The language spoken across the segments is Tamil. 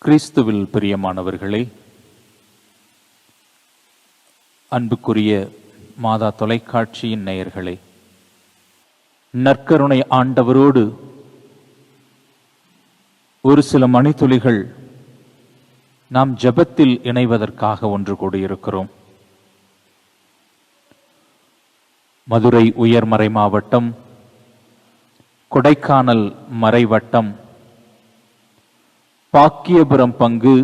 கிறிஸ்துவில் பிரியமானவர்களே, அன்புக்குரிய மாதா தொலைக்காட்சியின் நேயர்களே, நற்கருணை ஆண்டவரோடு ஒரு சில மணித்துளிகள் நாம் ஜெபத்தில் இணைவதற்காக ஒன்று கூடியிருக்கிறோம். மதுரை உயர்மறை மாவட்டம், கொடைக்கானல் மறைவட்டம், பாக்கியபுரம் பங்கு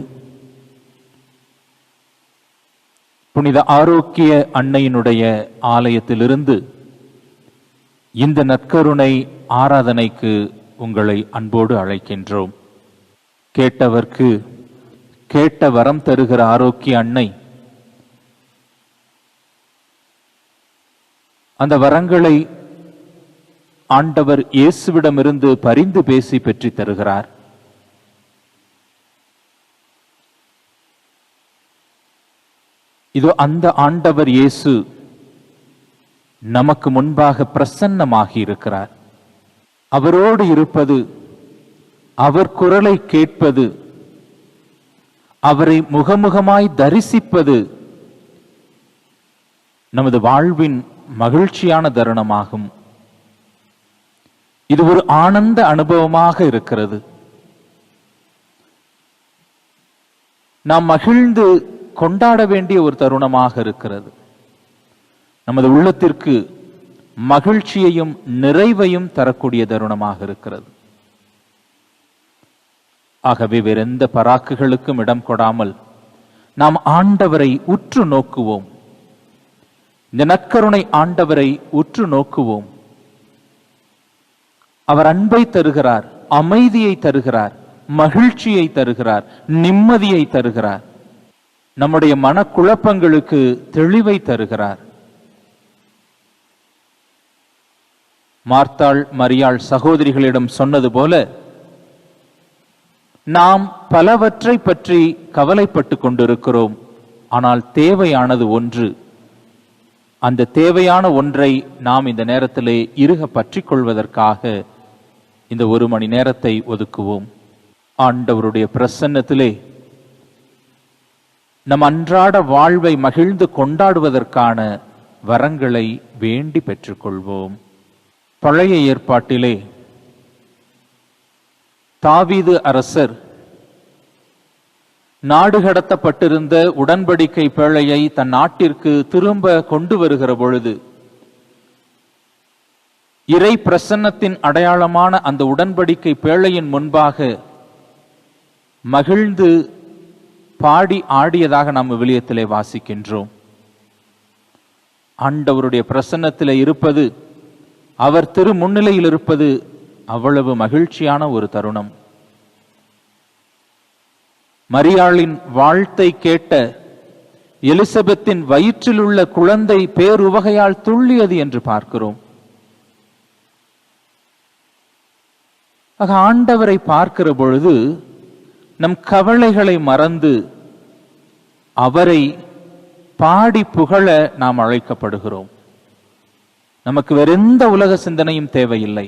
புனித ஆரோக்கிய அன்னையினுடைய ஆலயத்திலிருந்து இந்த நற்கருணை ஆராதனைக்கு உங்களை அன்போடு அழைக்கின்றோம். கேட்டவர்க்கு கேட்ட வரம் தருகிற ஆரோக்கிய அன்னை அந்த வரங்களை ஆண்டவர் இயேசுவிடமிருந்து பரிந்து பேசி பெற்று தருகிறார். இதோ அந்த ஆண்டவர் இயேசு நமக்கு முன்பாக பிரசன்னமாகி இருக்கிறார். அவரோடு இருப்பது, அவர் குரலை கேட்பது, அவரை முகமுகமாய் தரிசிப்பது நமது வாழ்வின் மகிழ்ச்சியான தருணமாகும். இது ஒரு ஆனந்த அனுபவமாக இருக்கிறது. நாம் மகிழ்ந்து கொண்டாட வேண்டிய ஒரு தருணமாக இருக்கிறது. நமது உள்ளத்திற்கு மகிழ்ச்சியையும் நிறைவையும் தரக்கூடிய தருணமாக இருக்கிறது. ஆகவே வேறெந்த பராக்குகளுக்கும் இடம் கொடாமல் நாம் ஆண்டவரை உற்று நோக்குவோம். இந்த நற்கருணை ஆண்டவரை உற்று நோக்குவோம். அவர் அன்பை தருகிறார், அமைதியை தருகிறார், மகிழ்ச்சியை தருகிறார், நிம்மதியை தருகிறார். நம்முடைய மனக்குழப்பங்களுக்கு தெளிவை தருகிறார். மார்த்தாள் மரியாள் சகோதரிகளிடம் சொன்னது போல, நாம் பலவற்றை பற்றி கவலைப்பட்டு கொண்டிருக்கிறோம். ஆனால் தேவையானது ஒன்று. அந்த தேவையான ஒன்றை நாம் இந்த நேரத்திலே இறுக பற்றி கொள்வதற்காக இந்த ஒரு மணி நேரத்தை ஒதுக்குவோம். ஆண்டவருடைய பிரசன்னத்திலே நம் அன்றாட வாழ்வை மகிழ்ந்து கொண்டாடுவதற்கான வரங்களை வேண்டி பெற்றுக்கொள்வோம். பழைய ஏற்பாட்டிலே தாவீது அரசர் நாடு கடத்தப்பட்டிருந்த உடன்படிக்கை பேழையை தன் நாட்டிற்கு திரும்ப கொண்டு வருகிற பொழுது, இறை பிரசன்னத்தின் அடையாளமான அந்த உடன்படிக்கை பேழையின் முன்பாக மகிழ்ந்து பாடி ஆடியதாக நாம் விவிலியத்திலே வாசிக்கின்றோம். ஆண்டவருடைய பிரசன்னத்திலே இருப்பது, அவர் திரு முன்னிலையில் இருப்பது அவ்வளவு மகிழ்ச்சியான ஒரு தருணம். மரியாளின் வாழ்த்தை கேட்ட எலிசபெத்தின் வயிற்றில் உள்ள குழந்தை பேருவகையால் துள்ளியது என்று பார்க்கிறோம். ஆண்டவரை பார்க்கிற பொழுது நம் கவலைகளை மறந்து அவரை பாடி புகழ நாம் அழைக்கப்படுகிறோம். நமக்கு வேறெந்த உலக சிந்தனையும் தேவையில்லை.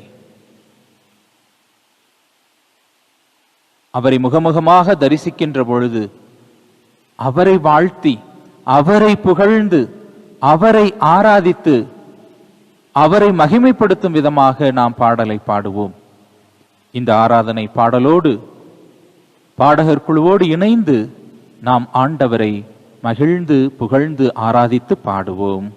அவரை முகமுகமாக தரிசிக்கின்ற பொழுது அவரை வாழ்த்தி, அவரை புகழ்ந்து, அவரை ஆராதித்து, அவரை மகிமைப்படுத்தும் விதமாக நாம் பாடலை பாடுவோம். இந்த ஆராதனை பாடலோடு பாடகர் குழுவோடு இணைந்து நாம் ஆண்டவரை மகிழ்ந்து புகழ்ந்து ஆராதித்து பாடுவோம்.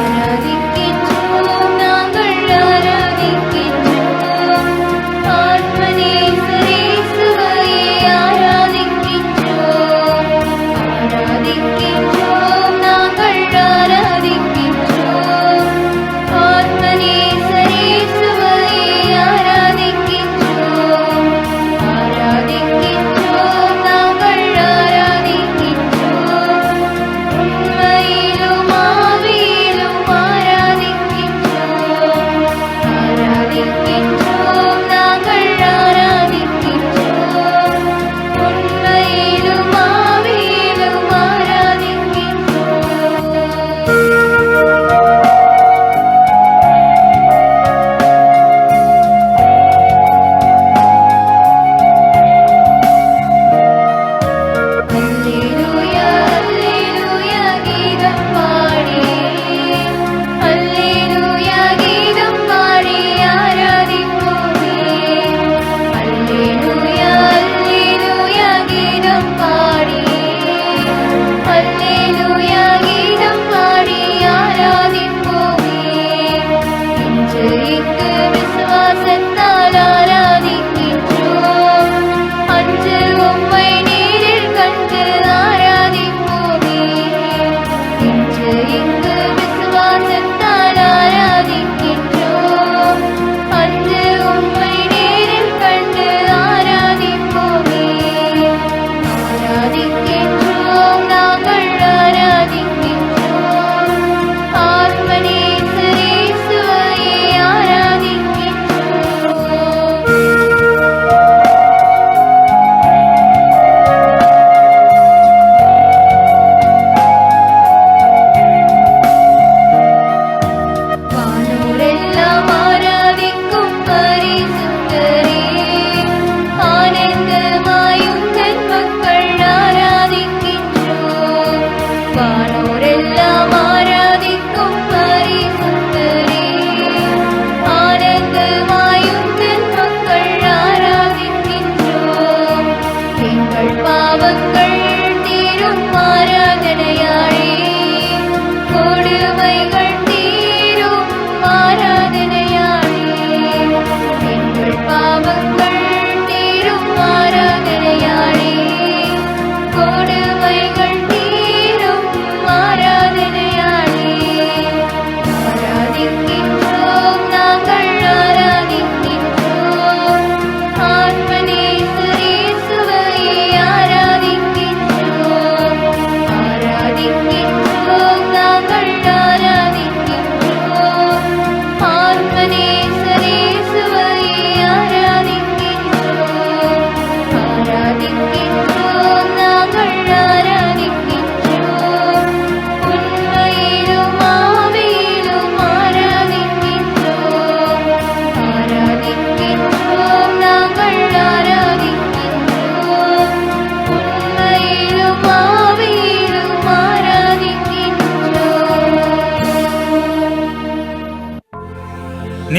ஆராதிக்கின்றோம், நாங்கள் ஆராதிக்கின்றோம், ஆத்மநேசரே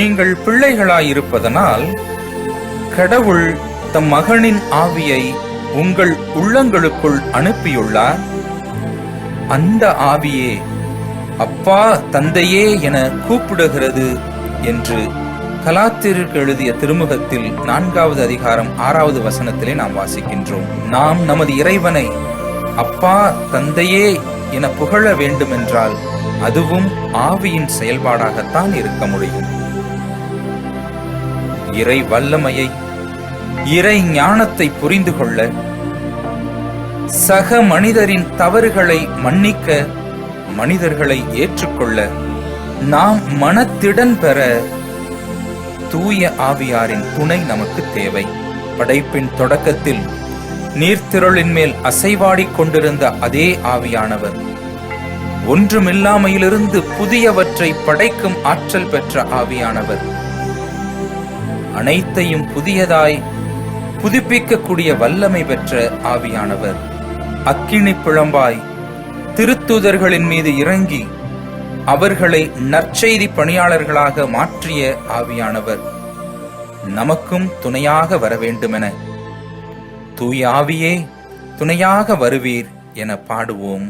நீங்கள் பிள்ளைகளாயிருப்பதனால் கடவுள் தம் மகனின் ஆவியை உங்கள் உள்ளங்களுக்குள் அனுப்பியுள்ளார். அந்த ஆவியே அப்பா தந்தையே என கூப்பிடுகிறது என்று கலாத்தியருக்கு எழுதிய திருமுகத்தில் 4வது அதிகாரம் 6வது வசனத்திலே நாம் வாசிக்கின்றோம். நாம் நமது இறைவனை அப்பா தந்தையே என புகழ வேண்டுமென்றால் அதுவும் ஆவியின் செயல்பாடாகத்தான் இருக்க முடியும். இறை வல்லமையை, இறை ஞானத்தை புரிந்து கொள்ள, சக மனிதரின் தவறுகளை மன்னிக்க, மனிதர்களை ஏற்றுக்கொள்ள, நாம் மனத்திடன் பெற தூய ஆவியாரின் துணை நமக்கு தேவை. படைப்பின் தொடக்கத்தில் நீர்த்திரளின் மேல் அசைவாடிக் கொண்டிருந்த அதே ஆவியானவர் ஒன்றுமில்லாமையிலிருந்து புதியவற்றை படைக்கும் ஆற்றல் பெற்ற ஆவியானவர், அனைத்தையும் புதியதாய் புதுப்பிக்கக்கூடிய வல்லமை பெற்ற ஆவியானவர், அக்கினி பிழம்பாய் திருத்தூதர்களின் மீது இறங்கி அவர்களை நற்செய்தி பணியாளர்களாக மாற்றிய ஆவியானவர் நமக்கும் துணையாக வர வேண்டுமென தூய ஆவியே துணையாக வருவீர் என பாடுவோம்.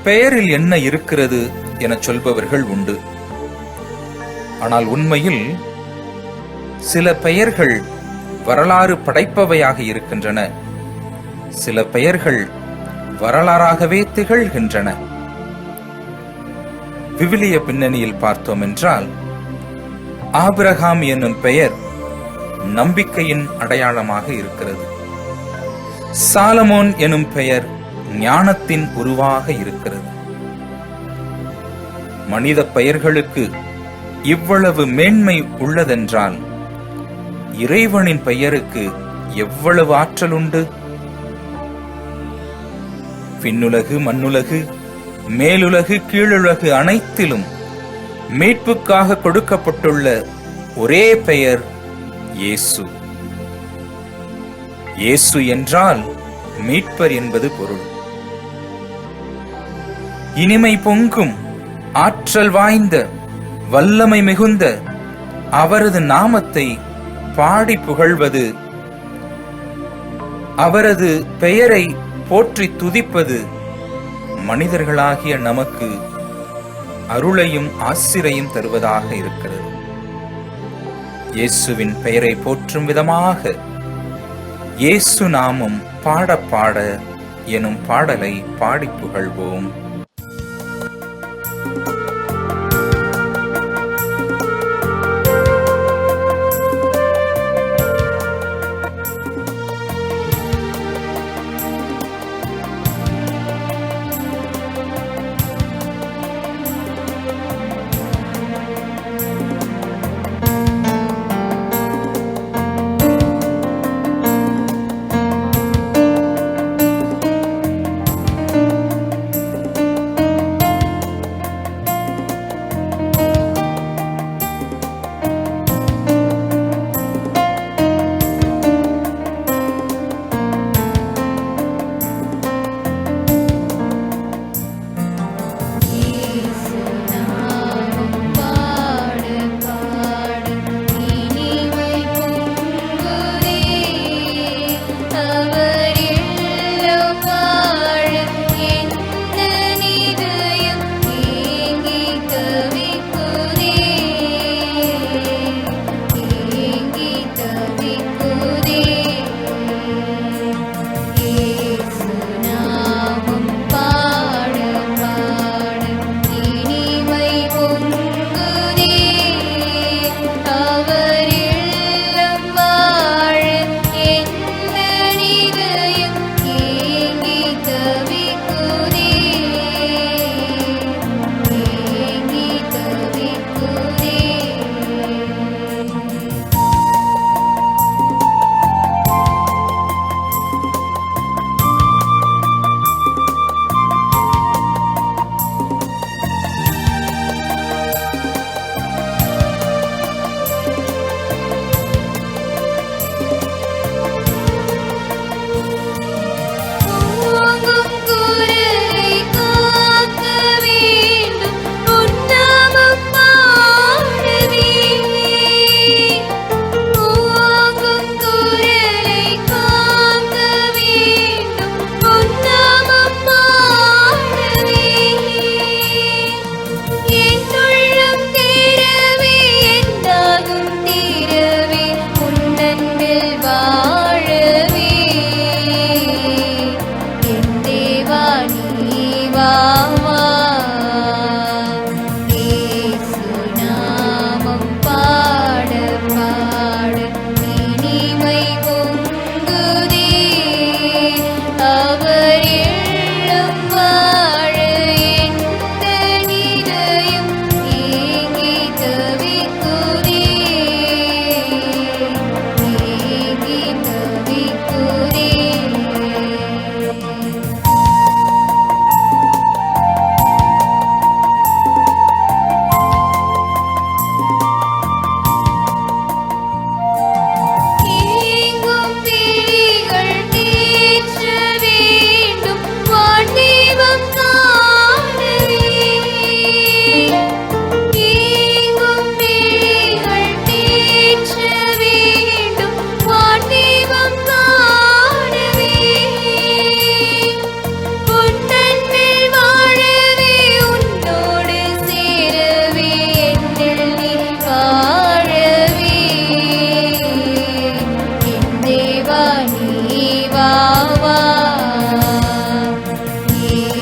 பெயரில் என்ன இருக்கிறது எனச் சொல்பவர்கள் உண்டு. ஆனால் உண்மையில் சில பெயர்கள் வரலாறு படைப்பவையாக இருக்கின்றன. சில பெயர்கள் வரலாறாகவே திகழ்கின்றன. விவிலிய பின்னணியில் பார்த்தோம் என்றால், ஆபிரகாம் என்னும் பெயர் நம்பிக்கையின் அடையாளமாக இருக்கிறது. சாலமோன் எனும் பெயர் ஞானத்தின் உருவாக இருக்கிறது. மனித பெயர்களுக்கு இவ்வளவு மேன்மை உள்ளதென்றால், இறைவனின் பெயருக்கு எவ்வளவு ஆற்றல் உண்டு! விண்ணுலகு, மண்ணுலகு, மேலுலகு, கீழுலகு அனைத்திலும் மீட்புக்காக கொடுக்கப்பட்டுள்ள ஒரே பெயர் இயேசு. இயேசு என்றால் மீட்பர் என்பது பொருள். இனிமை பொங்கும், ஆற்றல் வாய்ந்த, வல்லமை மிகுந்த அவரது நாமத்தை பாடி புகழ்வது, அவரது பெயரை போற்றி துதிப்பது மனிதர்களாகிய நமக்கு அருளையும் ஆசிரையும் தருவதாக இருக்கிறது. இயேசுவின் பெயரை போற்றும் விதமாக இயேசு நாமம் பாட பாட எனும் பாடலை பாடி புகழ்வோம்.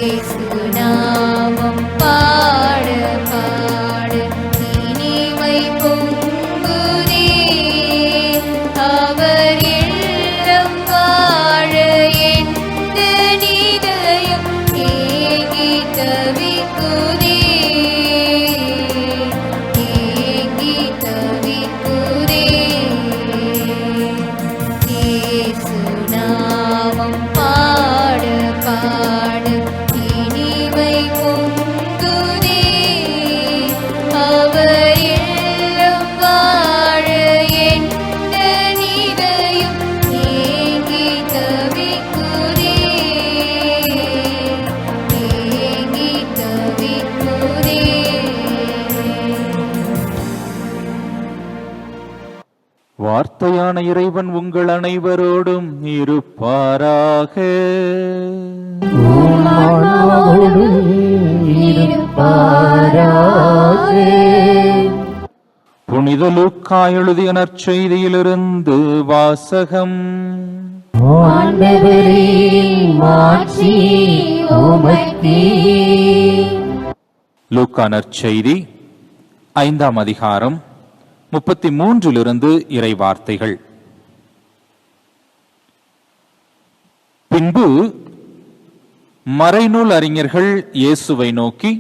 இயேசு நாமம் பாட பாட இனிமை பொங்குதே. அவர் இல்லம் வாழ எந்த நிதயம் ஏங்கி தவிக்குதே, ஏங்கி தவிக்குதே. இயேசு நாமம் பாட பாட இனிமை பொங்குதே. அவர் இல்லம் வாழ எந்த நிதயம் ஏங்கி தவிக்குதே, ஏங்கி தவிக்குதே. வார்த்தையான இறைவன் உங்கள் அனைவரோடும் இருப்பாராக. புனித லூக்கா எழுதிய நற்செய்தியிலிருந்து வாசகம். லூக்கா நற்செய்தி 5ஆம் அதிகாரம் 33 இறை வார்த்தைகள். பின்பு மறைநூல் அறிஞர்கள் இயேசுவை நோக்கி,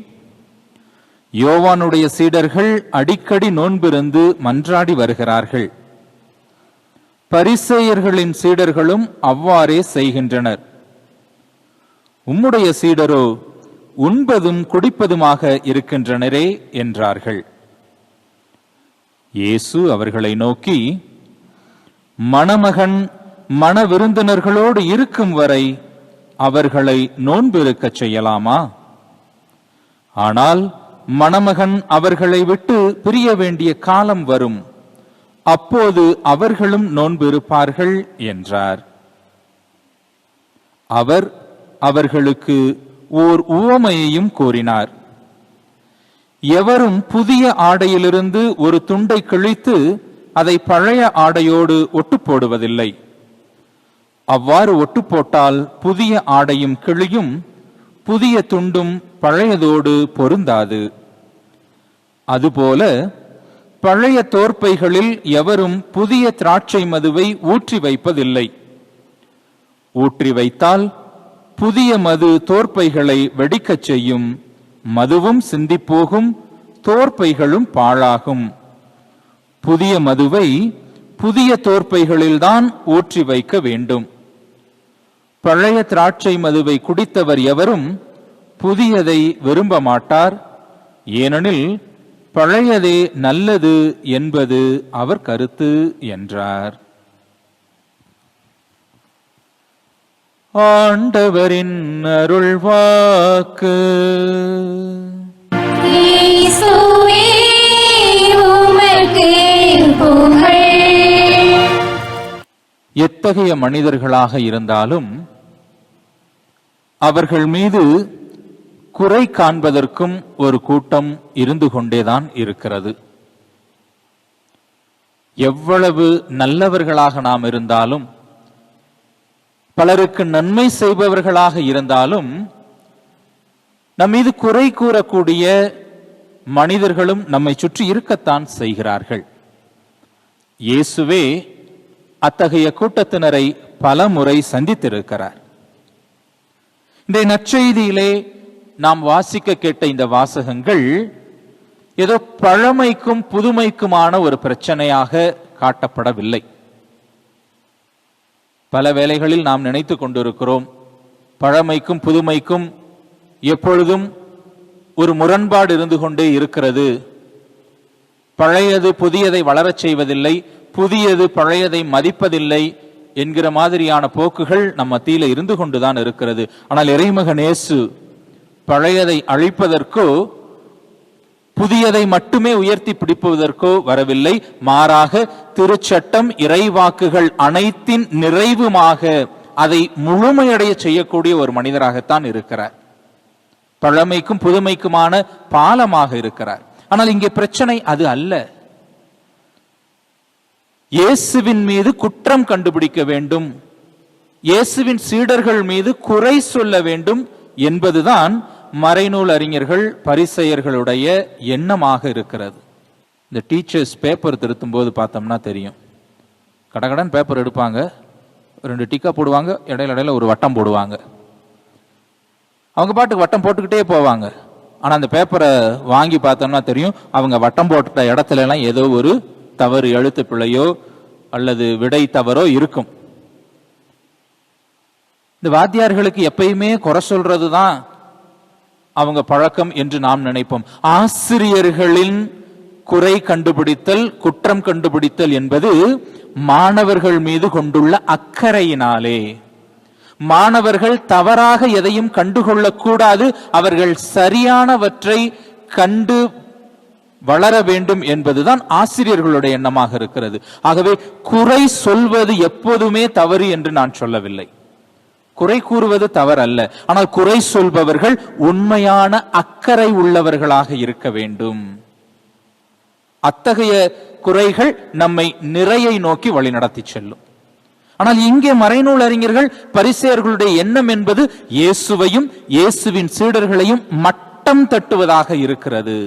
யோவானுடைய சீடர்கள் அடிக்கடி நோன்பிருந்து மன்றாடி வருகிறார்கள், பரிசேயர்களின் சீடர்களும் அவ்வாறே செய்கின்றனர். உம்முடைய சீடரோ உண்பதும் குடிப்பதுமாக இருக்கின்றனரே என்றார்கள். இயேசு அவர்களை நோக்கி, மணமகன் மணவிருந்தினர்களோடு இருக்கும் வரை அவர்களை நோன்பிருக்கச் செய்யலாமா? ஆனால் மணமகன் அவர்களை விட்டு பிரிய வேண்டிய காலம் வரும், அப்போது அவர்களும் நோன்பிருப்பார்கள் என்றார். அவர் அவர்களுக்கு ஓர் உவமையையும் கூறினார். எவரும் புதிய ஆடையிலிருந்து ஒரு துண்டை கிழித்து அதை பழைய ஆடையோடு ஒட்டு போடுவதில்லை. அவ்வாறு ஒட்டு போட்டால் புதிய ஆடையும் கிழியும், புதிய துண்டும் பழையதோடு பொருந்தாது. அதுபோல பழைய தோற்பைகளில் எவரும் புதிய திராட்சை மதுவை ஊற்றி வைப்பதில்லை. ஊற்றி வைத்தால் புதிய மது தோற்பைகளை வெடிக்கச் செய்யும், மதுவும் சிந்திப்போகும், தோற்பைகளும் பாழாகும். புதிய மதுவை புதிய தோற்பைகளில்தான் ஊற்றி வைக்க வேண்டும். பழைய திராட்சை மதுவை குடித்தவர் எவரும் புதியதை விரும்ப மாட்டார், ஏனெனில் பழையதே நல்லது என்பது அவர் கருத்து என்றார். ஆண்டவரின் அருள்வாக்கு. இயேசுவே உமக்கே புகழ். எத்தகைய மனிதர்களாக இருந்தாலும் அவர்கள் மீது குறை காண்பதற்கும் ஒரு கூட்டம் இருந்து கொண்டேதான் இருக்கிறது. எவ்வளவு நல்லவர்களாக நாம் இருந்தாலும், பலருக்கு நன்மை செய்பவர்களாக இருந்தாலும், நம் மீது குறை கூறக்கூடிய மனிதர்களும் நம்மை சுற்றி இருக்கத்தான் செய்கிறார்கள். இயேசுவே அத்தகைய கூட்டத்தினரை பல முறை சந்தித்திருக்கிறார். இந்த நற்செய்தியிலே நாம் வாசிக்க கேட்ட இந்த வாசகங்கள் ஏதோ பழமைக்கும் புதுமைக்குமான ஒரு பிரச்சனையாக காட்டப்படவில்லை. பல வேளைகளில் நாம் நினைத்து கொண்டிருக்கிறோம், பழமைக்கும் புதுமைக்கும் எப்பொழுதும் ஒரு முரண்பாடு இருந்து கொண்டே இருக்கிறது. பழையது புதியதை வளரச் செய்வதில்லை, புதியது பழையதை மதிப்பதில்லை என்கிற மாதிரியான போக்குகள் நம் மத்தியில இருந்து கொண்டுதான் இருக்கிறது. ஆனால் இறைமகன் இயேசு பழையதை அழிப்பதற்கோ புதியதை மட்டுமே உயர்த்தி பிடிப்பதற்கோ வரவில்லை. மாறாக திருச்சட்டம், இறைவாக்குகள் அனைத்தின் நிறைவுமாக அதை முழுமையடைய செய்யக்கூடிய ஒரு மனிதராகத்தான் இருக்கிறார். பழமைக்கும் புதுமைக்குமான பாலமாக இருக்கிறார். ஆனால் இங்கே பிரச்சனை அது அல்ல. இயேசுவின் மீது குற்றம் கண்டுபிடிக்க வேண்டும், இயேசுவின் சீடர்கள் மீது குறை சொல்ல வேண்டும் என்பதுதான் மறைநூல் அறிஞர்கள் பரிசேயர்களுடைய எண்ணமாக இருக்கிறது. இந்த டீச்சர்ஸ் பேப்பர் திருத்தும் போது பார்த்தோம்னா தெரியும், கடகடன் பேப்பர் எடுப்பாங்க, 2 டிக்கா போடுவாங்க, இடையில ஒரு வட்டம் போடுவாங்க. அவங்க பாட்டுக்கு வட்டம் போட்டுக்கிட்டே போவாங்க. ஆனா அந்த பேப்பரை வாங்கி பார்த்தோம்னா தெரியும், அவங்க வட்டம் போட்ட இடத்துல எல்லாம் ஏதோ ஒரு தவறு, எழுத்து பிழையோ அல்லது விடை தவறோ இருக்கும். இந்த வாத்தியார்களுக்கு எப்பயுமே குறை சொல்றதுதான் அவங்க பழக்கம் என்று நாம் நினைப்போம். ஆசிரியர்களின் குறை கண்டுபிடித்தல், குற்றம் கண்டுபிடித்தல் என்பது மாணவர்கள் மீது கொண்டுள்ள அக்கறையினாலே. மாணவர்கள் தவறாக எதையும் கண்டுகொள்ளக் கூடாது, அவர்கள் சரியானவற்றை கண்டு வளர வேண்டும் என்பதுதான் ஆசிரியர்களுடைய எண்ணமாக இருக்கிறது. ஆகவே குறை சொல்வது எப்போதுமே தவறு என்று நான் சொல்லவில்லை. குறை கூறுவது தவறல்ல. ஆனால் குறை சொல்பவர்கள் உண்மையான அக்கறை உள்ளவர்களாக இருக்க வேண்டும். அத்தகைய குறைகள் நம்மை நிறையை நோக்கி வழிநடத்தி செல்லும். ஆனால் இங்கே மறைநூல் அறிஞர்கள் பரிசேயர்களுடைய எண்ணம் என்பது இயேசுவையும் இயேசுவின் சீடர்களையும் மட்டம் தட்டுவதாக இருக்கிறது.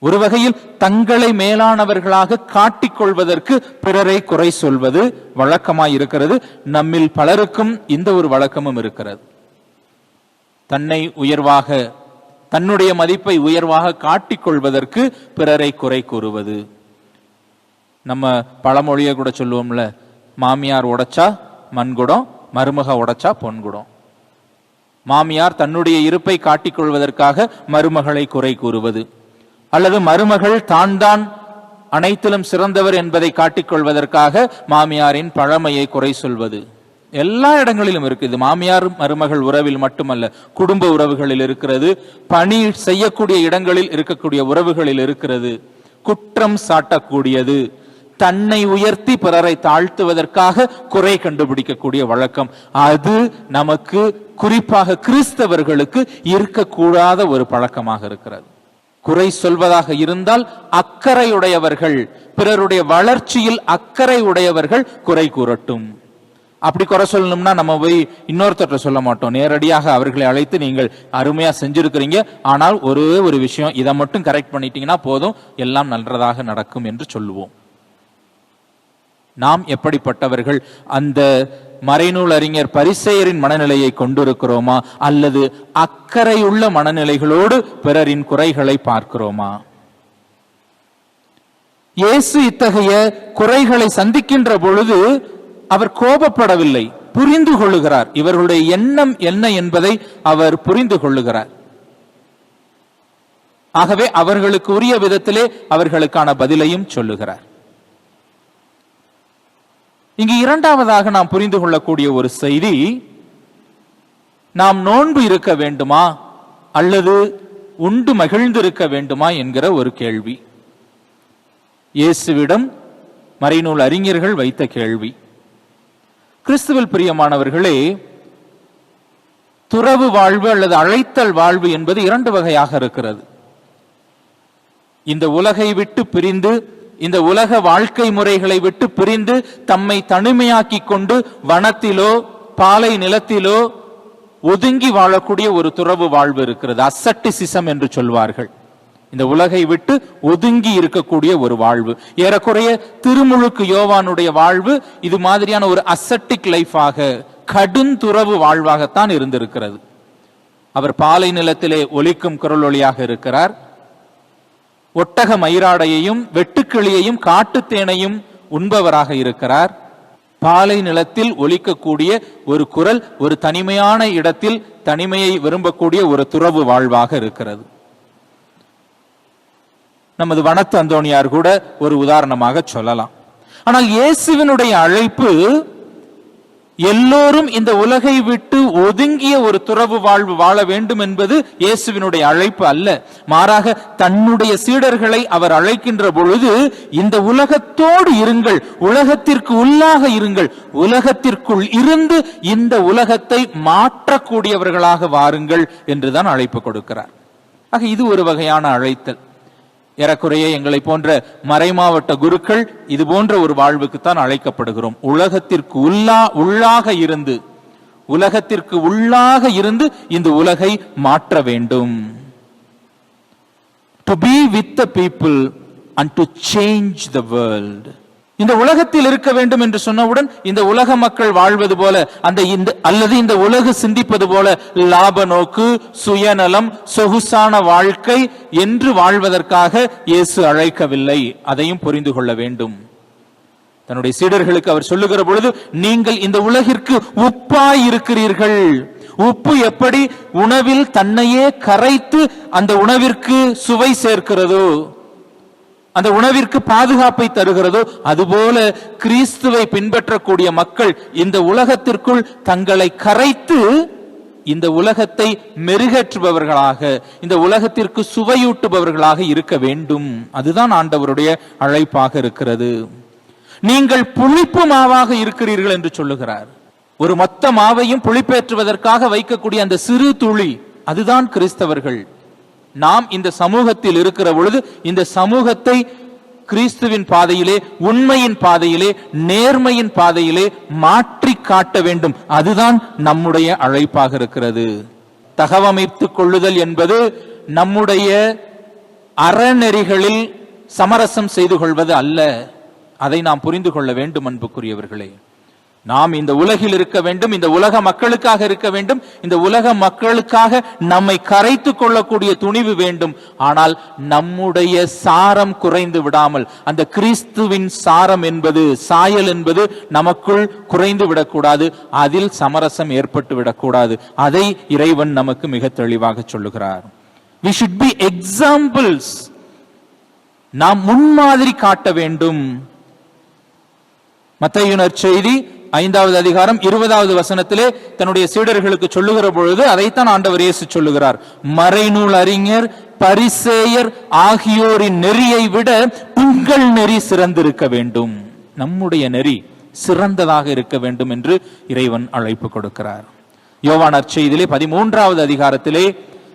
ஒரு வகையில் தங்களை மேலானவர்களாக காட்டிக்கொள்வதற்கு பிறரை குறை சொல்வது வழக்கமாய் இருக்கிறது. நம்மில் பலருக்கும் இந்த ஒரு வழக்கமும் இருக்கிறது. தன்னை உயர்வாக, தன்னுடைய மதிப்பை உயர்வாக காட்டிக்கொள்வதற்கு பிறரை குறை கூறுவது. நம்ம பழமொழியை கூட சொல்லுவோம்ல, மாமியார் உடைச்சா மண்குடம், மருமக உடைச்சா பொன்குடம். மாமியார் தன்னுடைய இருப்பை காட்டிக்கொள்வதற்காக மருமகளை குறை கூறுவது, அல்லது மருமகள் தான் அனைத்திலும் சிறந்தவர் என்பதை காட்டிக்கொள்வதற்காக மாமியாரின் பழமையை குறை சொல்வது எல்லா இடங்களிலும் இருக்குது. மாமியார் மருமகள் உறவில் மட்டுமல்ல, குடும்ப உறவுகளில் இருக்கிறது, பணி செய்யக்கூடிய இடங்களில் இருக்கக்கூடிய உறவுகளில் இருக்கிறது. குற்றம் சாட்டக்கூடியது, தன்னை உயர்த்தி பிறரை தாழ்த்துவதற்காக குறை கண்டுபிடிக்கக்கூடிய வழக்கம், அது நமக்கு குறிப்பாக கிறிஸ்தவர்களுக்கு இருக்கக்கூடாத ஒரு பழக்கமாக இருக்கிறது. குறை சொல்வதாக இருந்தால் அக்கறையுடையவர்கள், பிறருடைய வளர்ச்சியில் அக்கறை உடையவர்கள் குறை கூறட்டும். அப்படி குறை சொல்லணும்னா நம்ம போய் இன்னொருத்தர் சொல்ல மாட்டோம், நேரடியாக அவர்களை அழைத்து நீங்கள் அருமையா செஞ்சிருக்கிறீங்க, ஆனால் ஒரே ஒரு விஷயம், இதை மட்டும் கரெக்ட் பண்ணிட்டீங்கன்னா போதும், எல்லாம் நல்லதாக நடக்கும் என்று சொல்லுவோம். நாம் எப்படிப்பட்டவர்கள்? அந்த மறைநூல் அறிஞர் பரிசேயரின் மனநிலையை கொண்டிருக்கிறோமா, அல்லது அக்கறையுள்ள மனநிலைகளோடு பிறரின் குறைகளை பார்க்கிறோமா? இயேசு இத்தகைய குறைகளை சந்திக்கின்ற பொழுது அவர் கோபப்படவில்லை, புரிந்து கொள்ளுகிறார். இவர்களுடைய எண்ணம் என்ன என்பதை அவர் புரிந்து கொள்ளுகிறார். ஆகவே அவர்களுக்கு உரிய விதத்திலே அவர்களுக்கான பதிலையும் சொல்லுகிறார். இங்கு இரண்டாவதாக நாம் புரிந்து கொள்ளக்கூடிய ஒரு செய்தி, நாம் நோன்பு இருக்க வேண்டுமா அல்லது உண்டு மகிழ்ந்திருக்க வேண்டுமா என்கிற ஒரு கேள்வி. இயேசுவிடம் மறைநூல் அறிஞர்கள் வைத்த கேள்வி. கிறிஸ்துவில் பிரியமானவர்களே, துறவு வாழ்வு அல்லது அழைத்தல் வாழ்வு என்பது 2 வகையாக இருக்கிறது. இந்த உலகை விட்டு பிரிந்து, இந்த உலக வாழ்க்கை முறைகளை விட்டு பிரிந்து தம்மை தனிமையாக்கி கொண்டு வனத்திலோ பாலை நிலத்திலோ ஒதுங்கி வாழக்கூடிய ஒரு துறவு வாழ்வு இருக்கிறது. அசட்டிசிசம் என்று சொல்வார்கள். இந்த உலகை விட்டு ஒதுங்கி இருக்கக்கூடிய ஒரு வாழ்வு. ஏறக்குறைய திருமுழுக்கு யோவானுடைய வாழ்வு இது மாதிரியான ஒரு அசட்டிக் லைஃபாக, கடுந்துறவு வாழ்வாகத்தான் இருந்திருக்கிறது. அவர் பாலை நிலத்திலே ஒலிக்கும் குரல் ஒளியாக இருக்கிறார். ஒட்டக மயிராடையையும் வெட்டுக்கிளியையும் காட்டுத்தேனையும் உண்பவராக இருக்கிறார். பாலை நிலத்தில் ஒலிக்கக்கூடிய ஒரு குரல் ஒரு தனிமையான இடத்தில் தனிமையை விரும்பக்கூடிய ஒரு துறவு வாழ்வாக இருக்கிறது. நமது வனத்து அந்தோணியார் கூட ஒரு உதாரணமாக சொல்லலாம். ஆனால் இயேசுவினுடைய அழைப்பு எல்லோரும் இந்த உலகை விட்டு ஒதுங்கிய ஒரு துறவு வாழ்வு வாழ வேண்டும் என்பது இயேசுவினுடைய அழைப்பு அல்ல. மாறாக தன்னுடைய சீடர்களை அவர் அழைக்கின்ற பொழுது, இந்த உலகத்தோடு இருங்கள், உலகத்திற்கு உள்ளாக இருங்கள், உலகத்திற்குள் இருந்து இந்த உலகத்தை மாற்றக்கூடியவர்களாக வாருங்கள் என்றுதான் அழைப்பு கொடுக்கிறார். ஆக இது ஒரு வகையான அழைத்தல். ஏறக்குறைய எங்களை போன்ற மறைமாவட்ட குருக்கள் இது போன்ற ஒரு வாழ்வுக்குத்தான் அழைக்கப்படுகிறோம். உலகத்திற்கு உள்ளாக இருந்து உலகத்திற்கு உள்ளாக இருந்து இந்த உலகை மாற்ற வேண்டும். To be with the people and to change the world. இந்த உலகத்தில் இருக்க வேண்டும் என்று சொன்னவுடன் இந்த உலக மக்கள் வாழ்வது போல அல்லது இந்த உலகு சிந்திப்பது போல லாப நோக்கு, சுயநலம், சொகுசான வாழ்க்கை என்று வாழ்வதற்காக இயேசு அழைக்கவில்லை. அதையும் புரிந்து கொள்ள வேண்டும். தன்னுடைய சீடர்களுக்கு அவர் சொல்லுகிற பொழுது, நீங்கள் இந்த உலகிற்கு உப்பாய் இருக்கிறீர்கள். உப்பு எப்படி உணவில் தன்னையே கரைத்து அந்த உணவிற்கு சுவை சேர்க்கிறதோ, அந்த உணவிற்கு பாதுகாப்பை தருகிறதோ, அதுபோல கிறிஸ்துவை பின்பற்றக்கூடிய மக்கள் இந்த உலகத்திற்குள் தங்களை கரைத்து இந்த உலகத்தை மெருகேற்றுபவர்களாக, இந்த உலகத்திற்கு சுவையூட்டுபவர்களாக இருக்க வேண்டும். அதுதான் ஆண்டவருடைய அழைப்பாக இருக்கிறது. நீங்கள் புளிப்பு மாவாக இருக்கிறீர்கள் என்று சொல்லுகிறார். ஒரு மொத்த மாவையும் புளிப்பேற்றுவதற்காக வைக்கக்கூடிய அந்த சிறு துளி, அதுதான் கிறிஸ்தவர்கள். நாம் இந்த சமூகத்தில் இருக்கிற பொழுது இந்த சமூகத்தை கிறிஸ்துவின் பாதையிலே, உண்மையின் பாதையிலே, நேர்மையின் பாதையிலே மாற்றி காட்ட வேண்டும். அதுதான் நம்முடைய அழைப்பாக இருக்கிறது. தகவமைத்துக் கொள்ளுதல் என்பது நம்முடைய அறநெறிகளில் சமரசம் செய்து கொள்வது அல்ல. அதை நாம் புரிந்து கொள்ள வேண்டும். அன்புக்குரியவர்களே, நாம் இந்த உலகில் இருக்க வேண்டும், இந்த உலக மக்களுக்காக இருக்க வேண்டும், இந்த உலக மக்களுக்காக நம்மை கரைத்து கொள்ளக்கூடிய துணிவு வேண்டும். ஆனால் நம்முடைய சாரம் குறைந்து விடாமல், அந்த கிறிஸ்துவின் சாரம் என்பது, சாயல் என்பது நமக்குள் குறைந்து விடக்கூடாது, அதில் சமரசம் ஏற்பட்டு விடக்கூடாது. அதை இறைவன் நமக்கு மிக தெளிவாக சொல்லுகிறார். We should be examples. நாம் முன்மாதிரி காட்ட வேண்டும். மத்தேயு நற்செய்தி 5வது அதிகாரம் 20வது வசனத்திலே தன்னுடைய சீடர்களுக்கு சொல்லுகிற பொழுது அதைத்தான் ஆண்டவர் இயேசு சொல்லுகிறார். மறைநூல் அறிஞர், பரிசேயர் ஆகியோரின் நெறியை விட உங்கள் நெறி சிறந்திருக்க வேண்டும். நம்முடைய நெறி சிறந்ததாக இருக்க வேண்டும் என்று இறைவன் அழைப்பு கொடுக்கிறார். யோவான் நற்செய்தியிலே 13வது அதிகாரத்திலே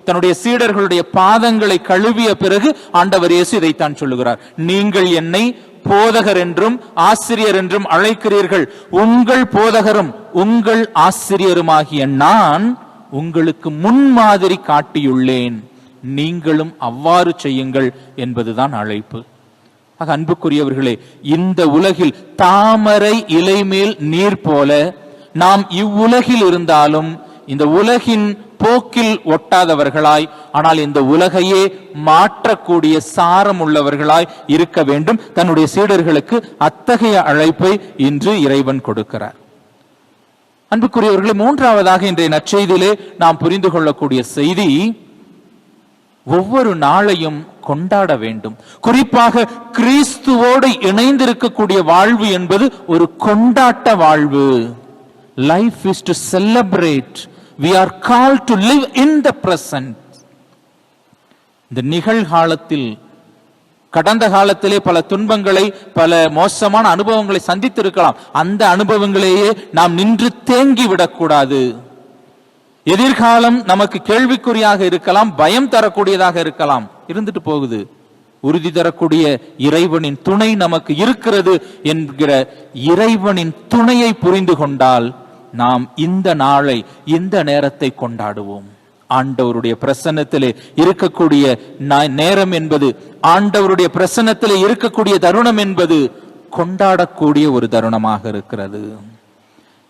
தன்னுடைய சீடர்களுடைய பாதங்களை கழுவிய பிறகு ஆண்டவர் இயேசு இதைத்தான் சொல்லுகிறார். நீங்கள் என்னை போதகர் என்றும் ஆசிரியர் என்றும் அழைக்கிறீர்கள். உங்கள் போதகரும் உங்கள் ஆசிரியருமாகிய நான் உங்களுக்கு முன்மாதிரி காட்டியுள்ளேன். நீங்களும் அவ்வாறு செய்யுங்கள் என்பதுதான் அழைப்பு. அன்புக்குரியவர்களே, இந்த உலகில் தாமரை இலை மேல் நீர் போல நாம் இவ்வுலகில் இருந்தாலும் இந்த உலகின் போக்கில் ஒட்டாதவர்களாய், ஆனால் இந்த உலகையே மாற்றக்கூடிய சாரம் உள்ளவர்களாய் இருக்க வேண்டும். தன்னுடைய சீடர்களுக்கு அத்தகைய அழைப்பை இன்று இறைவன் கொடுக்கிறார். அன்புக்குரியவர்களே, மூன்றாவதாக இன்றைய நற்செய்தியிலே நாம் புரிந்து கொள்ளக்கூடிய செய்தி, ஒவ்வொரு நாளையும் கொண்டாட வேண்டும். குறிப்பாக கிறிஸ்துவோடு இணைந்திருக்கக்கூடிய வாழ்வு என்பது ஒரு கொண்டாட்ட வாழ்வு. Life is to celebrate. We are called to live in the present. இந்த நிகழ்காலத்தில், கடந்த காலத்திலே பல துன்பங்களை, பல மோசமான அனுபவங்களை சந்தித்திருக்கலாம். அந்த அனுபவங்களையே நாம் நின்று தேங்கி விடக்கூடாது. எதிர்காலம் நமக்கு கேள்விக்குறியாக இருக்கலாம், பயம் தரக்கூடியதாக இருக்கலாம், இருந்துட்டு போகுது. உறுதி தரக்கூடிய இறைவனின் துணை நமக்கு இருக்கிறது என்கிற இறைவனின் துணையை புரிந்து கொண்டால் நாம் இந்த நாளை, இந்த நேரத்தை கொண்டாடுவோம். ஆண்டவருடைய பிரசன்னத்திலே இருக்கக்கூடிய நேரம் என்பது, ஆண்டவருடைய பிரசன்னத்திலே இருக்கக்கூடிய தருணம் என்பது கொண்டாடக்கூடிய ஒரு தருணமாக இருக்கிறது.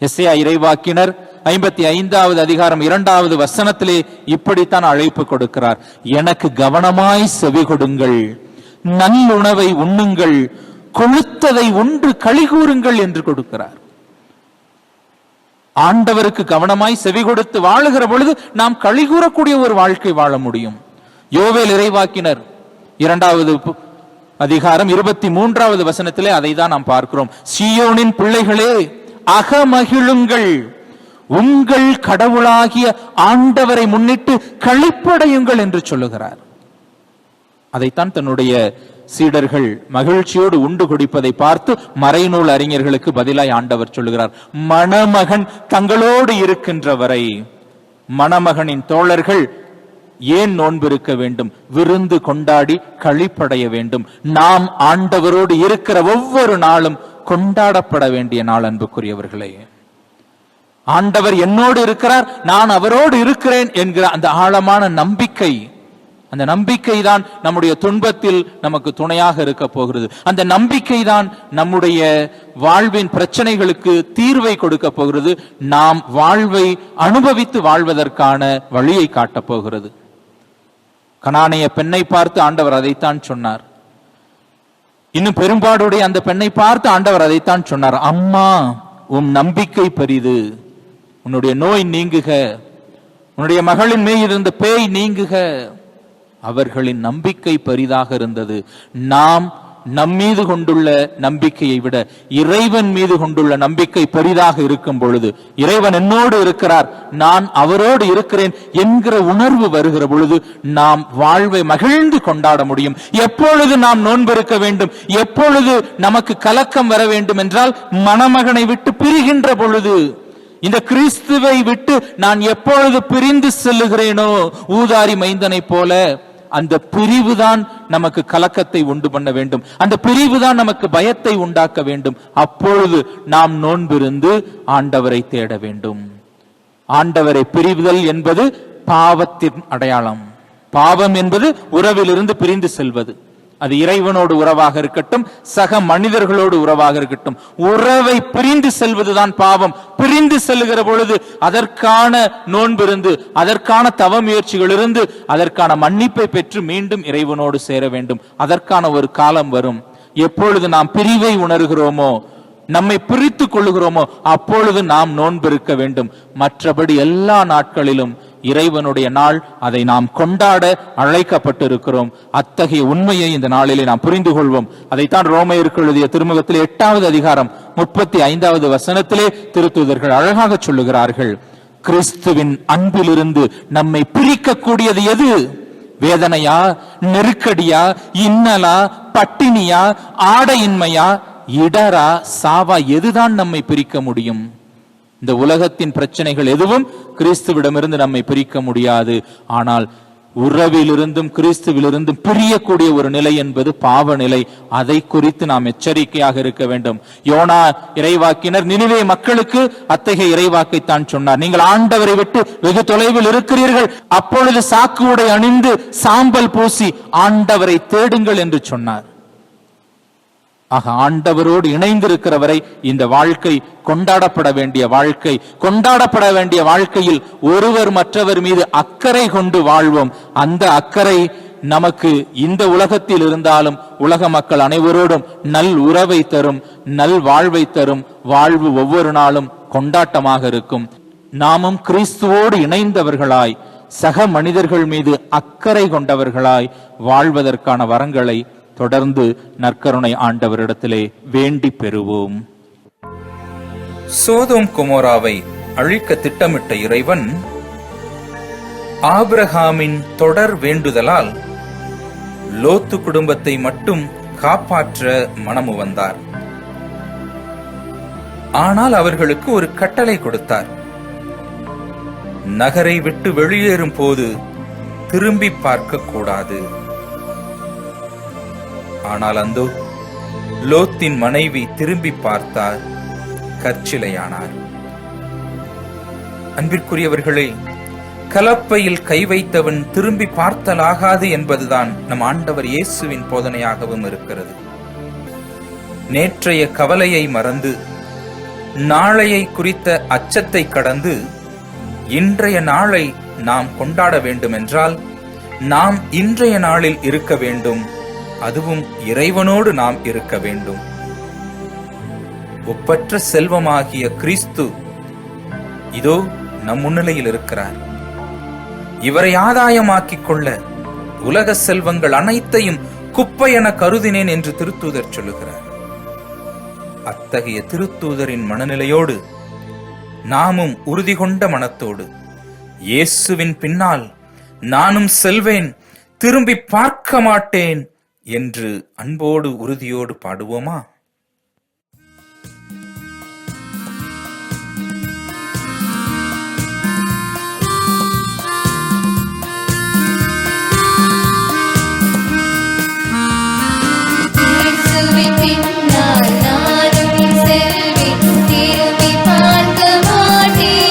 எஸ்ஐயா இறைவாக்கினர் 55வது அதிகாரம் 2வது வசனத்திலே இப்படித்தான் அழைப்பு கொடுக்கிறார். எனக்கு கவனமாய் செவி கொடுங்கள், நல்லுணவை உண்ணுங்கள், கொழுத்ததை உண்டு களி கூறுங்கள் என்று கொடுக்கிறார். ஆண்டவருக்கு கவனமாய் செவி கொடுத்து வாழுகிற பொழுது நாம் களி கூறக்கூடிய ஒரு வாழ்க்கை வாழ முடியும். யோவேல் இறைவாக்கினர் 2வது அதிகாரம் 23வது வசனத்திலே அதை தான் நாம் பார்க்கிறோம். சீயோனின் பிள்ளைகளே அகமகிழுங்கள், உங்கள் கடவுளாகிய ஆண்டவரை முன்னிட்டு களிப்படையுங்கள் என்று சொல்லுகிறார். அதைத்தான் தன்னுடைய சீடர்கள் மகிழ்ச்சியோடு உண்டு குடிப்பதை பார்த்து மறைநூல் அறிஞர்களுக்கு பதிலாய் ஆண்டவர் சொல்லுகிறார், மணமகன் தங்களோடு இருக்கின்ற வரை மணமகனின் தோழர்கள் ஏன் நோன்பு இருக்க வேண்டும்? விருந்து கொண்டாடி களிப்படைய வேண்டும். நாம் ஆண்டவரோடு இருக்கிற ஒவ்வொரு நாளும் கொண்டாடப்பட வேண்டிய நாள். அன்புக்குரியவர்களே, ஆண்டவர் என்னோடு இருக்கிறார், நான் அவரோடு இருக்கிறேன் என்கிற அந்த ஆழமான நம்பிக்கை, அந்த நம்பிக்கை தான் நம்முடைய துன்பத்தில் நமக்கு துணையாக இருக்க போகிறது. அந்த நம்பிக்கை தான் நம்முடைய வாழ்வின் பிரச்சனைகளுக்கு தீர்வை கொடுக்க போகிறது. நாம் வாழ்வை அனுபவித்து வாழ்வதற்கான வழியை காட்டப் போகிறது. கனானிய பெண்ணை பார்த்து ஆண்டவர் அதைத்தான் சொன்னார். இன்னும் பெரும்பாடுடைய அந்த பெண்ணை பார்த்து ஆண்டவர் அதைத்தான் சொன்னார். அம்மா, உன் நம்பிக்கை பெரிது, உன்னுடைய நோய் நீங்குக, உன்னுடைய மகளின் மேல் இருந்த பேய் நீங்குக. அவர்களின் நம்பிக்கை பெரிதாக இருந்தது. நாம் நம்மீது கொண்டுள்ள நம்பிக்கையை விட இறைவன் மீது கொண்டுள்ள நம்பிக்கை பெரிதாக இருக்கும் பொழுது, இறைவன் என்னோடு இருக்கிறார், நான் அவரோடு இருக்கிறேன் என்கிற உணர்வு வருகிற பொழுது நாம் வாழ்வை மகிழ்ந்து கொண்டாட முடியும். எப்பொழுது நாம் நோன்பிருக்க வேண்டும், எப்பொழுது நமக்கு கலக்கம் வர வேண்டும் என்றால் மணமகனை விட்டு பிரிகின்ற பொழுது. இந்த கிறிஸ்துவை விட்டு நான் எப்பொழுது பிரிந்து செல்லுகிறேனோ, ஊதாரி மைந்தனை போல, அந்த பிரிவுதான் நமக்கு கலக்கத்தை உண்டு பண்ண வேண்டும், அந்த பிரிவுதான் நமக்கு பயத்தை உண்டாக்க வேண்டும். அப்பொழுது நாம் நோன்பிருந்து ஆண்டவரை தேட வேண்டும். ஆண்டவரை பிரிவுதல் என்பது பாவத்தின் அடையாளம். பாவம் என்பது உறவிலிருந்து பிரிந்து செல்வது. அது இறைவனோடு உறவாக இருக்கட்டும், சக மனிதர்களோடு உறவாக இருக்கட்டும், உறவை பிரிந்து செல்வதுதான் பாவம். பிரிந்து செல்லுகிற பொழுது அதற்கான நோன்பிருந்து, அதற்கான தவ முயற்சிகள் இருந்து, அதற்கான மன்னிப்பை பெற்று மீண்டும் இறைவனோடு சேர வேண்டும். அதற்கான ஒரு காலம் வரும். எப்பொழுது நாம் பிரிவை உணர்கிறோமோ, நம்மை பிரித்து கொள்ளுகிறோமோ, அப்பொழுது நாம் நோன்பிருக்க வேண்டும். மற்றபடி எல்லா நாட்களிலும் இறைவனுடைய நாள், அதை நாம் கொண்டாட அழைக்கப்பட்டிருக்கிறோம். அத்தகைய உண்மையை இந்த நாளிலே நாம் புரிந்து கொள்வோம். அதைத்தான் ரோமையருக்கு எழுதிய திருமுகத்திலே 8வது அதிகாரம் 35வது வசனத்திலே திருத்தூதர்கள் அழகாக சொல்லுகிறார்கள். கிறிஸ்துவின் அன்பிலிருந்து நம்மை பிரிக்கக்கூடியது எது? வேதனையா, நெருக்கடியா, இன்னலா, பட்டினியா, ஆடையின்மையா, இடரா, சாவா? எதுதான் நம்மை பிரிக்க முடியும்? இந்த உலகத்தின் பிரச்சனைகள் எதுவும் கிறிஸ்துவிடமிருந்து நம்மை பிரிக்க முடியாது. ஆனால் உறவிலிருந்தும் கிறிஸ்துவிலிருந்தும் பிரியக்கூடிய ஒரு நிலை என்பது பாவ நிலை. அதை குறித்து நாம் எச்சரிக்கையாக இருக்க வேண்டும். யோனா இறைவாக்கினர் நினிவே மக்களுக்கு அத்தகைய இறைவாக்கைத்தான் சொன்னார். நீங்கள் ஆண்டவரை விட்டு வெகு தொலைவில் இருக்கிறீர்கள், அப்பொழுது சாக்கு உடை அணிந்து சாம்பல் பூசி ஆண்டவரை தேடுங்கள் என்று சொன்னார். ஆக ஆண்டவரோடு இணைந்திருக்கிறவரை இந்த வாழ்க்கை கொண்டாடப்பட வேண்டிய வாழ்க்கை. கொண்டாடப்பட வேண்டிய வாழ்க்கையில் ஒருவர் மற்றவர் மீது அக்கறை கொண்டு வாழ்வோம். அந்த அக்கறை நமக்கு இந்த உலகத்தில் இருந்தாலும் உலக மக்கள் அனைவரோடும் நல் உறவை தரும், நல் வாழ்வை தரும். வாழ்வு ஒவ்வொரு நாளும் கொண்டாட்டமாக இருக்கும். நாமும் கிறிஸ்துவோடு இணைந்தவர்களாய், சக மனிதர்கள் மீது அக்கறை கொண்டவர்களாய் வாழ்வதற்கான வரங்களை தொடர்ந்து நற்கருணை ஆண்டவரிடத்திலே வேண்டி பெறுவோம். சோதோம் கொமோராவை அழிக்க திட்டமிட்ட இறைவன் ஆபிரகாமின் தொடர் வேண்டுதலால் லோத்து குடும்பத்தை மட்டும் காப்பாற்ற மனமு வந்தார். ஆனால் அவர்களுக்கு ஒரு கட்டளை கொடுத்தார். நகரை விட்டு வெளியேறும் போது திரும்பி பார்க்க கூடாது. ஆனால் அந்தோ லோத்தின் மனைவி திரும்பி பார்த்தார், கற்சிலையானார். அன்பிற்குரியவர்களே, கலப்பையில் கை வைத்தவன் திரும்பி பார்த்தலாகாது என்பதுதான் நம் ஆண்டவர் இயேசுவின் போதனையாகவும் இருக்கிறது. நேற்றைய கவலையை மறந்து, நாளையை குறித்த அச்சத்தை கடந்து இன்றைய நாளை நாம் கொண்டாட வேண்டும் என்றால் நாம் இன்றைய நாளில் இருக்க வேண்டும். அதுவும் இறைவனோடு நாம் இருக்க வேண்டும். ஒப்பற்ற செல்வமாகிய கிறிஸ்து இதோ நம் முன்னிலையில் இருக்கிறார். இவரை ஆதாயமாக்கிக் கொள்ள உலக செல்வங்கள் அனைத்தையும் குப்பை என கருதினேன் என்று திருத்தூதர் சொல்லுகிறார். அத்தகைய திருத்தூதரின் மனநிலையோடு நாமும் உறுதி கொண்ட மனத்தோடு இயேசுவின் பின்னால் நானும் செல்வேன், திரும்பி பார்க்க மாட்டேன் என்று அன்போடு உறுதியோடு பாடுவோமா? பின்னால் நானும் செல்வேன், திரும்பி பார்க்க மாட்டேன்.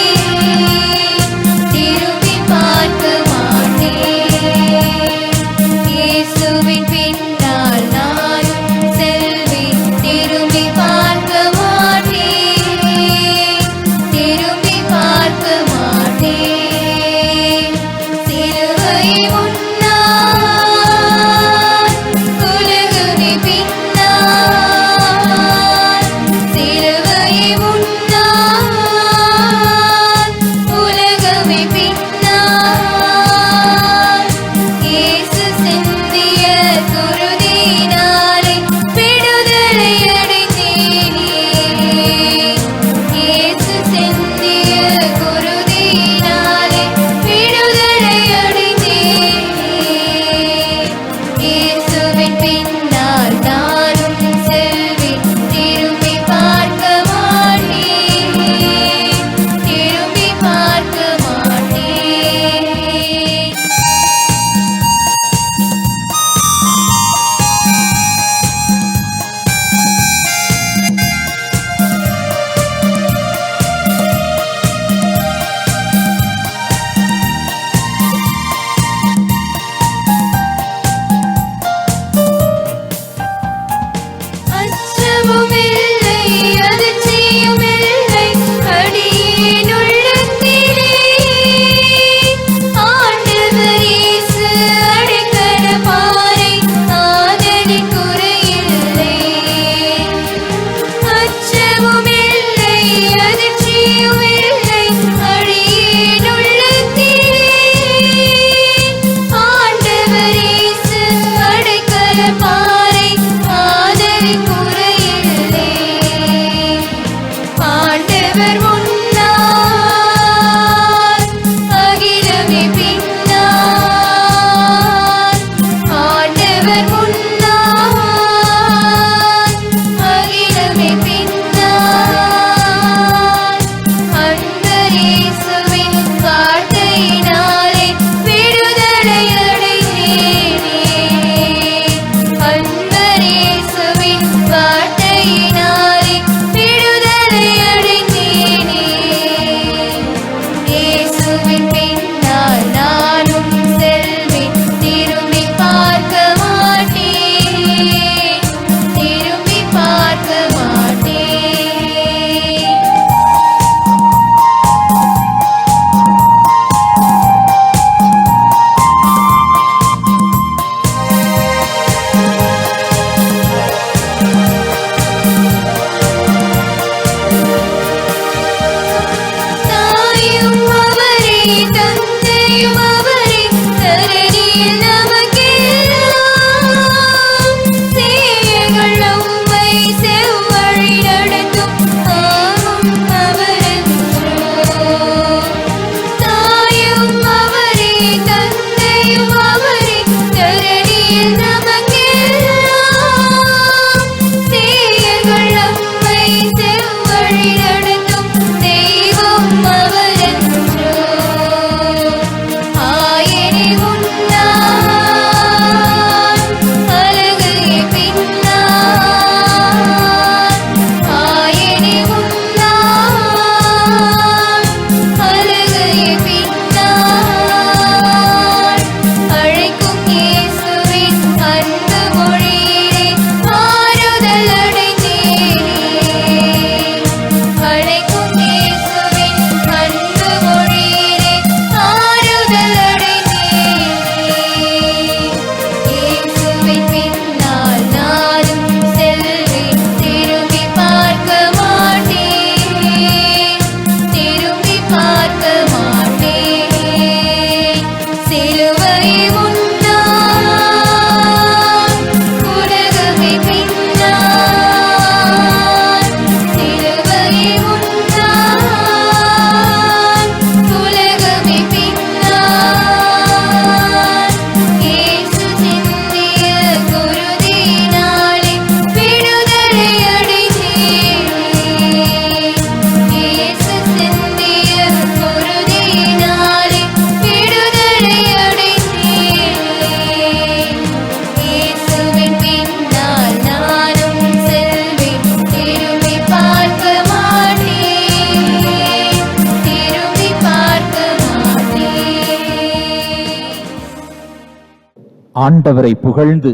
ஆண்டவரை புகழ்ந்து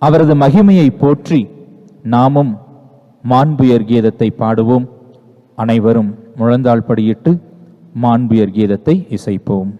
அவரது மகிமையை போற்றி நாமும் மாண்புயர் கீதத்தை பாடுவோம். அனைவரும் முழந்தாள் படியிட்டு மாண்புயர் கீதத்தை இசைப்போம்.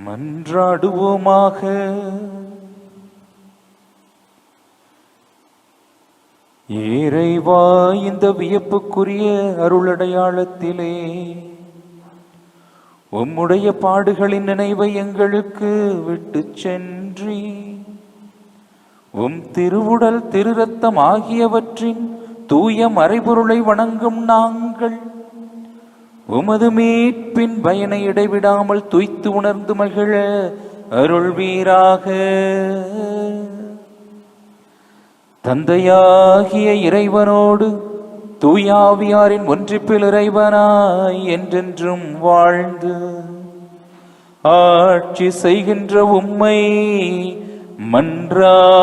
மன்றாடுவோமாக. இறைவா, இந்த வியப்புக்குரிய அருளடையாளத்திலே உம்முடைய பாடுகளின் நினைவை எங்களுக்கு விட்டு சென்றி உம் திருவுடல் திருரத்தம் ஆகியவற்றின் தூய மறைபொருளை வணங்கும் நாங்கள் உமது மீட்பின் பயனை இடைவிடாமல் துய்த்து உணர்ந்து மகிழ அருள்வீராக. தந்தையாகிய இறைவனோடு தூயாவியாரின் ஒன்றிப்பில் இறைவனாய் என்றென்றும் வாழ்ந்து ஆட்சி செய்கின்ற உம்மை மன்றாடுகிறோம்.